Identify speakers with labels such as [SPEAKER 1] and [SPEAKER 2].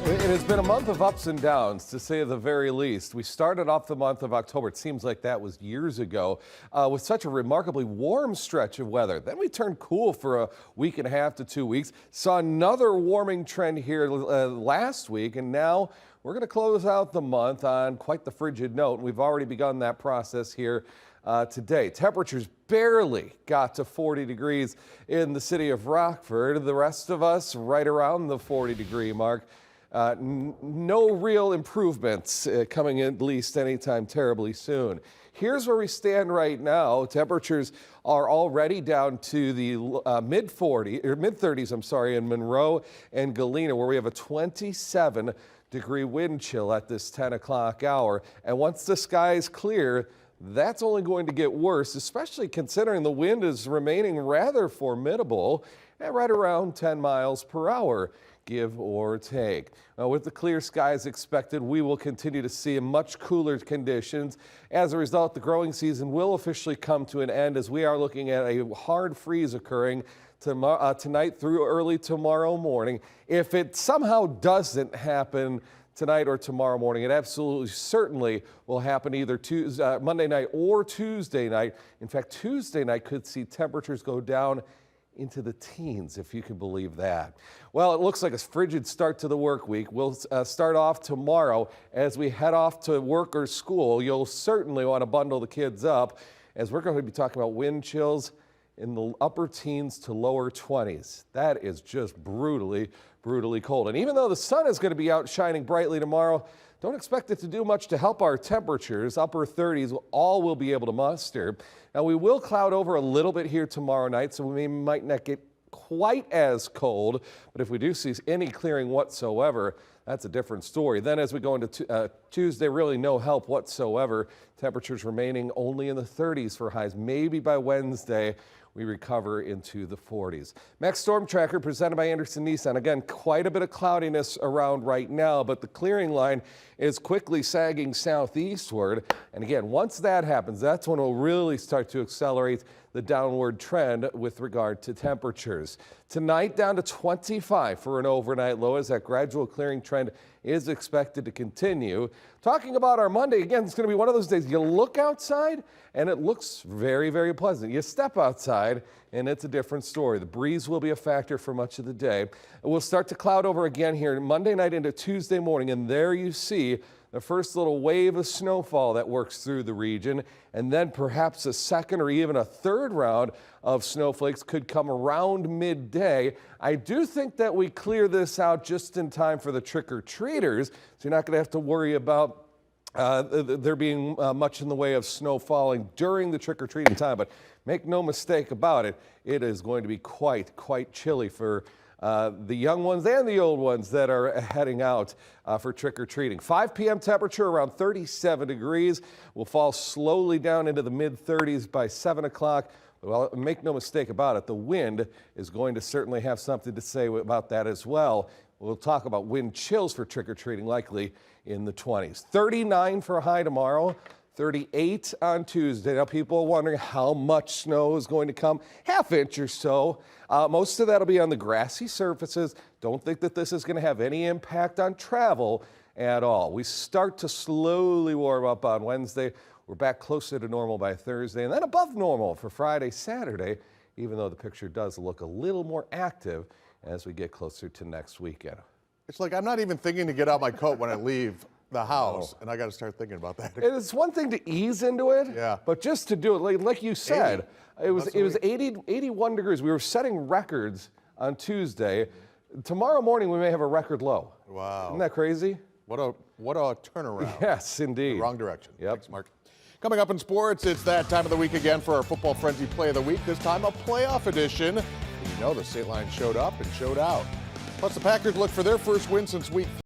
[SPEAKER 1] It has been a month of ups and downs, to say the very least. We started off the month of October, it seems like that was years ago, with such a remarkably warm stretch of weather. Then we turned cool for a week and a half to 2 weeks, saw another warming trend here last week, and now we're going to close out the month on quite the frigid note. We've already begun that process here today. Temperatures barely got to 40 degrees in the city of Rockford. The rest of us right around the 40-degree mark. No real improvements coming at least anytime terribly soon. Here's where we stand right now. Temperatures are already down to the mid-30s, in Monroe and Galena, where we have a 27-degree wind chill at this 10 o'clock hour. And once the skies clear, that's only going to get worse, especially considering the wind is remaining rather formidable at right around 10 miles per hour. Give or take. With the clear skies expected, we will continue to see much cooler conditions. As a result, the growing season will officially come to an end as we are looking at a hard freeze occurring tonight through early tomorrow morning. If it somehow doesn't happen tonight or tomorrow morning, it absolutely certainly will happen either Monday night or Tuesday night. In fact, Tuesday night could see temperatures go down into the teens, if you can believe that. Well, it looks like a frigid start to the work week. We'll start off tomorrow as we head off to work or school. You'll certainly want to bundle the kids up as we're going to be talking about wind chills in the upper teens to lower 20s. That is just brutally cold. And even though the sun is going to be out shining brightly tomorrow, don't expect it to do much to help our temperatures. Upper 30s, all we'll be able to muster. Now, we will cloud over a little bit here tomorrow night, so we might not get quite as cold. But if we do see any clearing whatsoever, that's a different story. Then as we go into Tuesday, really no help whatsoever. Temperatures remaining only in the 30s for highs. Maybe by Wednesday, we recover into the 40s. Max Storm Tracker presented by Anderson Nissan. Again, quite a bit of cloudiness around right now, but the clearing line is quickly sagging southeastward. And again, once that happens, that's when we'll really start to accelerate the downward trend with regard to temperatures. Tonight down to 25 for an overnight low as that gradual clearing trend is expected to continue. Talking about our Monday, again, it's going to be one of those days you look outside and it looks very pleasant. You step outside and it's a different story. The breeze will be a factor for much of the day. We'll start to cloud over again here Monday night into Tuesday morning, and there you see the first little wave of snowfall that works through the region, and then perhaps a second or even a third round of snowflakes could come around midday. I do think that we clear this out just in time for the trick-or-treaters, so you're not going to have to worry about there being much in the way of snow falling during the trick-or-treating time. But make no mistake about it, it is going to be quite chilly for the young ones and the old ones that are heading out for trick-or-treating. 5 p.m. temperature around 37 degrees. Will fall slowly down into the mid-30s by 7 o'clock. Well, make no mistake about it, the wind is going to certainly have something to say about that as well. We'll talk about wind chills for trick-or-treating likely in the 20s. 39 for a high tomorrow. 38 on Tuesday. Now, people are wondering how much snow is going to come. Half inch or so. Most of that will be on the grassy surfaces. Don't think that this is going to have any impact on travel at all. We start to slowly warm up on Wednesday. We're back closer to normal by Thursday, and then above normal for Friday, Saturday, even though the picture does look a little more active as we get closer to next weekend.
[SPEAKER 2] It's like I'm not even thinking to get out my coat when I leave the house, and I got to start thinking about that.
[SPEAKER 1] It's one thing to ease into it,
[SPEAKER 2] yeah,
[SPEAKER 1] but just to do it, like you said, 80. It was 81 degrees. We were setting records on Tuesday. Tomorrow morning we may have a record low.
[SPEAKER 2] Wow.
[SPEAKER 1] Isn't that crazy?
[SPEAKER 2] What a turnaround.
[SPEAKER 1] Yes, indeed.
[SPEAKER 2] The wrong direction.
[SPEAKER 1] Yep.
[SPEAKER 2] Thanks, Mark. Coming up in sports, it's that time of the week again for our Football Frenzy Play of the Week, this time a playoff edition. And you know the state line showed up and showed out. Plus the Packers look for their first win since week